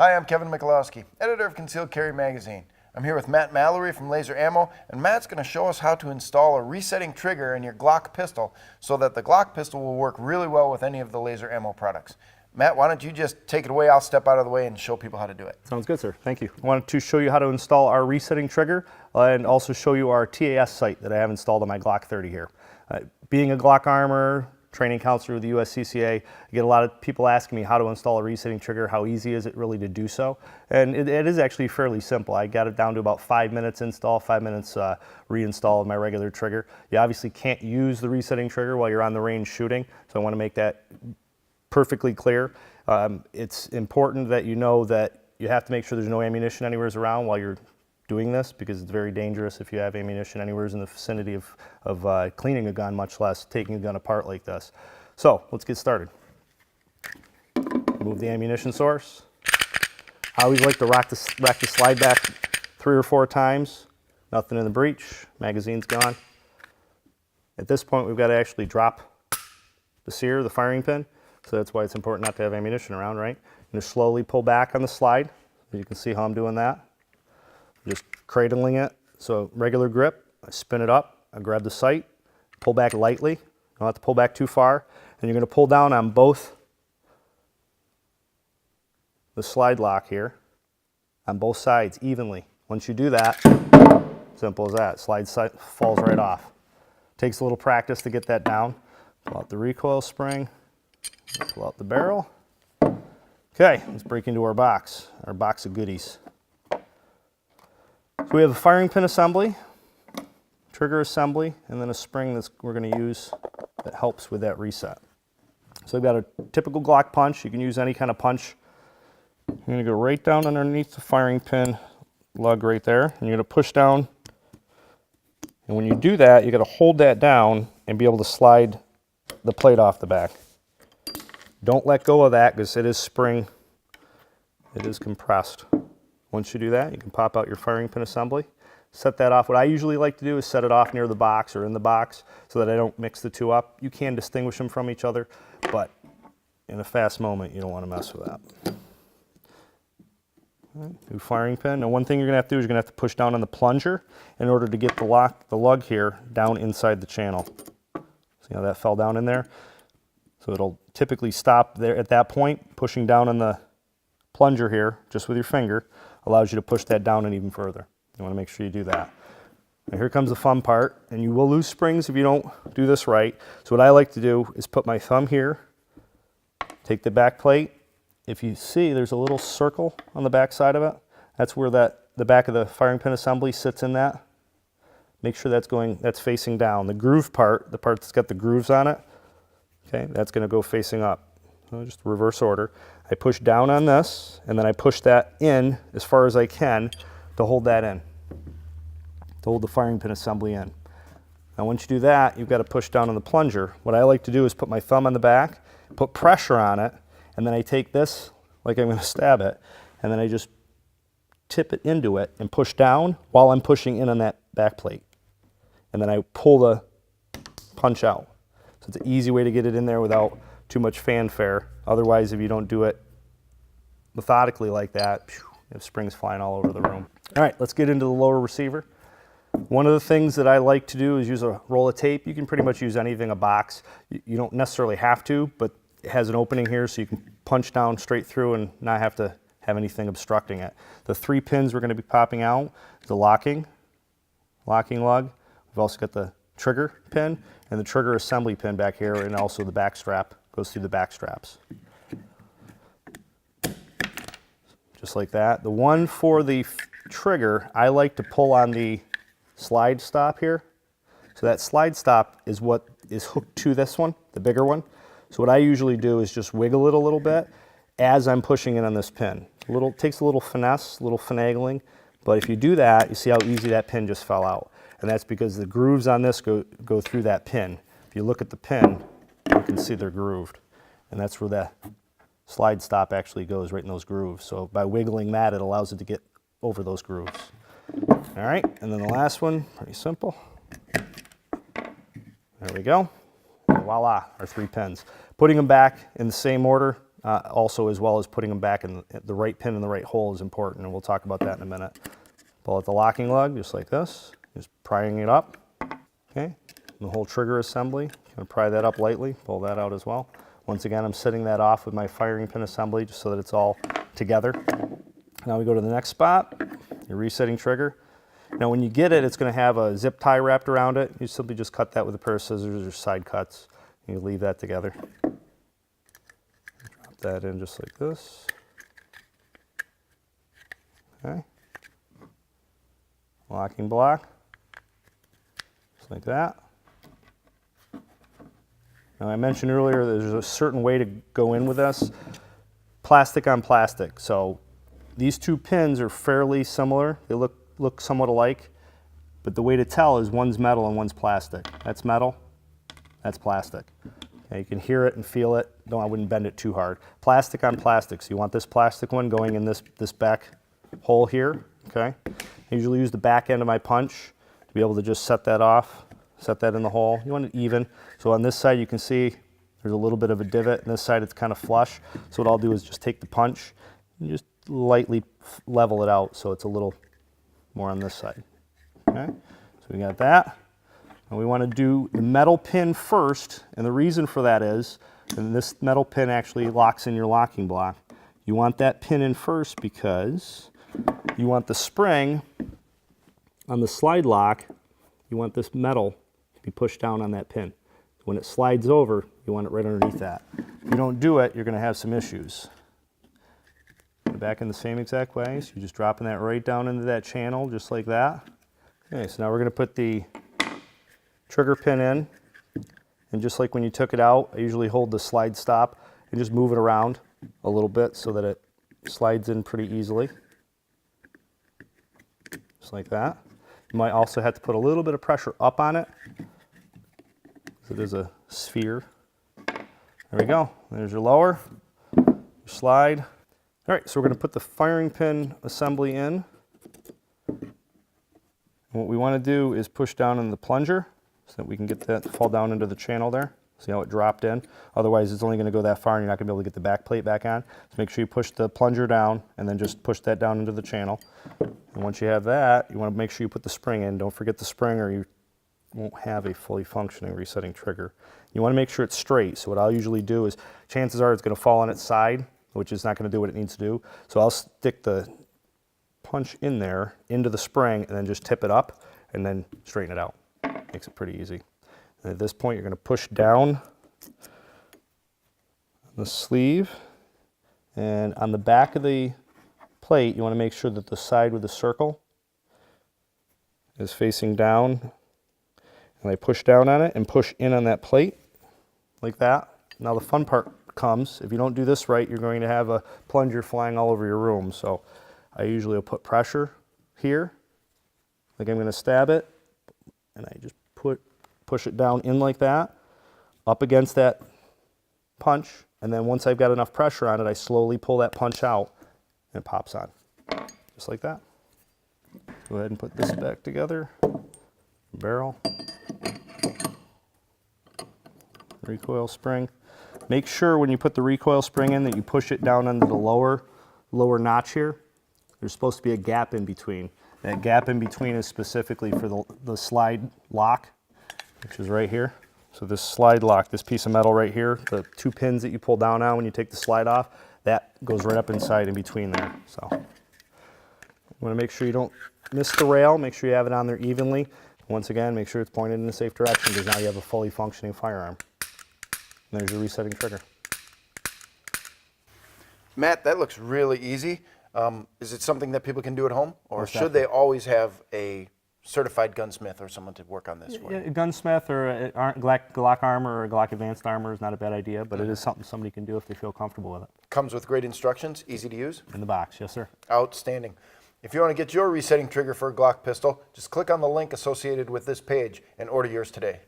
Hi, I'm Kevin Michalowski, editor of Concealed Carry Magazine. I'm here with Matt Mallory from Laser Ammo, and Matt's going to show us how to install a resetting trigger in your Glock pistol so that the Glock pistol will work really well with any of the Laser Ammo products. Matt, why don't you just take it away? I'll step out of the way and show people how to do it. Sounds good, sir. Thank you. I wanted to show you how to install our resetting trigger and also show you our TAS site that I have installed on my Glock 30 here. Being a Glock armor, training counselor with the USCCA, I get a lot of people asking me how to install a resetting trigger, how easy is it really to do so? And it is actually fairly simple. I got it down to about 5 minutes install, 5 minutes reinstall of my regular trigger. You obviously can't use the resetting trigger while you're on the range shooting, so I want to make that perfectly clear. It's important that you know that you have to make sure there's no ammunition anywhere around while you're doing this, because it's very dangerous if you have ammunition anywhere in the vicinity of cleaning a gun, much less taking a gun apart like this. So let's get started. Remove the ammunition source. I always like to rack the slide back 3 or 4 times. Nothing in the breech, magazine's gone. At this point we've got to actually drop the sear, the firing pin, so that's why it's important not to have ammunition around, right? And just slowly pull back on the slide. You can see how I'm doing that. Just cradling it, so regular grip, I spin it up, I grab the sight, pull back lightly, don't have to pull back too far, and you're going to pull down on both the slide lock here, on both sides evenly. Once you do that, simple as that, slide falls right off. Takes a little practice to get that down. Pull out the recoil spring, pull out the barrel. Okay, let's break into our box of goodies. So we have a firing pin assembly, trigger assembly, and then a spring that we're going to use that helps with that reset. So we've got a typical Glock punch. You can use any kind of punch. You're going to go right down underneath the firing pin lug right there, and you're going to push down. And when you do that, you got to hold that down and be able to slide the plate off the back. Don't let go of that because it is spring, it is compressed. Once you do that, you can pop out your firing pin assembly, set that off. What I usually like to do is set it off near the box or in the box so that I don't mix the two up. You can distinguish them from each other, but in a fast moment, you don't want to mess with that. All right, new firing pin. Now one thing you're going to have to do is you're going to have to push down on the plunger in order to get the lug here down inside the channel. See how that fell down in there? So it'll typically stop there at that point. Pushing down on the plunger here, just with your finger, allows you to push that down and even further. You want to make sure you do that. Now here comes the fun part, and you will lose springs if you don't do this right. So what I like to do is put my thumb here, take the back plate. If you see, there's a little circle on the back side of it. That's where the back of the firing pin assembly sits in that. Make sure that's facing down. The groove part, the part that's got the grooves on it, okay, that's going to go facing up. So just reverse order. I push down on this, and then I push that in as far as I can to hold that in, to hold the firing pin assembly in. Now once you do that, you've got to push down on the plunger. What I like to do is put my thumb on the back, put pressure on it, and then I take this, like I'm going to stab it, and then I just tip it into it and push down while I'm pushing in on that back plate. And then I pull the punch out. So it's an easy way to get it in there without too much fanfare. Otherwise, if you don't do it methodically like that, you have springs flying all over the room. All right, let's get into the lower receiver. One of the things that I like to do is use a roll of tape. You can pretty much use anything, a box. You don't necessarily have to, but it has an opening here so you can punch down straight through and not have to have anything obstructing it. The 3 pins we're going to be popping out, the locking lug. We've also got the trigger pin and the trigger assembly pin back here, and also the back strap goes through the back straps. Just like that. The one for the trigger, I like to pull on the slide stop here. So that slide stop is what is hooked to this one, the bigger one. So what I usually do is just wiggle it a little bit as I'm pushing it on this pin. Takes a little finesse, a little finagling, but if you do that, you see how easy that pin just fell out. And that's because the grooves on this go through that pin. If you look at the pin, you can see they're grooved. And that's where the slide stop actually goes, right in those grooves. So by wiggling that, it allows it to get over those grooves. All right, and then the last one, pretty simple. There we go. Voila, our 3 pins. Putting them back in the same order also as well as putting them back in the right pin in the right hole is important, and we'll talk about that in a minute. Pull out the locking lug just like this, just prying it up, okay? The whole trigger assembly, gonna pry that up lightly, pull that out as well. Once again, I'm setting that off with my firing pin assembly just so that it's all together. Now we go to the next spot, your resetting trigger. Now when you get it, it's going to have a zip tie wrapped around it. You simply just cut that with a pair of scissors or side cuts. You leave that together. Drop that in just like this. Okay. Locking block, just like that. Now I mentioned earlier there's a certain way to go in with this. Plastic on plastic. So these two pins are fairly similar. They look somewhat alike, but the way to tell is one's metal and one's plastic. That's metal, that's plastic. Okay, you can hear it and feel it. No, I wouldn't bend it too hard. Plastic on plastic. So you want this plastic one going in this back hole here, okay? I usually use the back end of my punch to be able to just set that off, set that in the hole. You want it even. So on this side you can see there's a little bit of a divot, and this side it's kind of flush. So what I'll do is just take the punch and just lightly level it out so it's a little more on this side. Okay, so we got that. And we want to do the metal pin first, and the reason for that is, and this metal pin actually locks in your locking block, you want that pin in first because you want the spring on the slide lock, you want this metal to be pushed down on that pin. When it slides over, you want it right underneath that. If you don't do it, you're going to have some issues. Back in the same exact way, so you're just dropping that right down into that channel, just like that. Okay, so now we're going to put the trigger pin in, and just like when you took it out, I usually hold the slide stop and just move it around a little bit so that it slides in pretty easily. Just like that. You might also have to put a little bit of pressure up on it, so there's a sphere. There we go. There's your lower, your slide. All right, so we're going to put the firing pin assembly in. And what we want to do is push down on the plunger so that we can get that to fall down into the channel there. See how it dropped in? Otherwise, it's only going to go that far and you're not going to be able to get the back plate back on. So make sure you push the plunger down and then just push that down into the channel. And once you have that, you want to make sure you put the spring in. Don't forget the spring or you won't have a fully functioning resetting trigger. You want to make sure it's straight. So what I'll usually do is, chances are it's going to fall on its side, which is not going to do what it needs to do. So I'll stick the punch in there, into the spring, and then just tip it up, and then straighten it out. Makes it pretty easy. And at this point, you're going to push down the sleeve, and on the back of the plate, you want to make sure that the side with the circle is facing down, and I push down on it and push in on that plate, like that. Now the fun part comes, if you don't do this right, you're going to have a plunger flying all over your room. So I usually will put pressure here, like I'm going to stab it, and I just push it down in like that, up against that punch, and then once I've got enough pressure on it, I slowly pull that punch out, and it pops on, just like that. Go ahead and put this back together, barrel, recoil spring. Make sure when you put the recoil spring in that you push it down into the lower notch here. There's supposed to be a gap in between. That gap in between is specifically for the slide lock, which is right here. So this slide lock, this piece of metal right here, the two pins that you pull down on when you take the slide off, that goes right up inside in between there. So you want to make sure you don't miss the rail, make sure you have it on there evenly. Once again, make sure it's pointed in the safe direction because now you have a fully functioning firearm. And there's your resetting trigger. Matt, that looks really easy. Is it something that people can do at home, or should they always have a certified gunsmith or someone to work on this for? A gunsmith or a Glock armor or a Glock advanced armor is not a bad idea, but it is something somebody can do if they feel comfortable with it. Comes with great instructions, easy to use? In the box, yes sir. Outstanding. If you want to get your resetting trigger for a Glock pistol, just click on the link associated with this page and order yours today.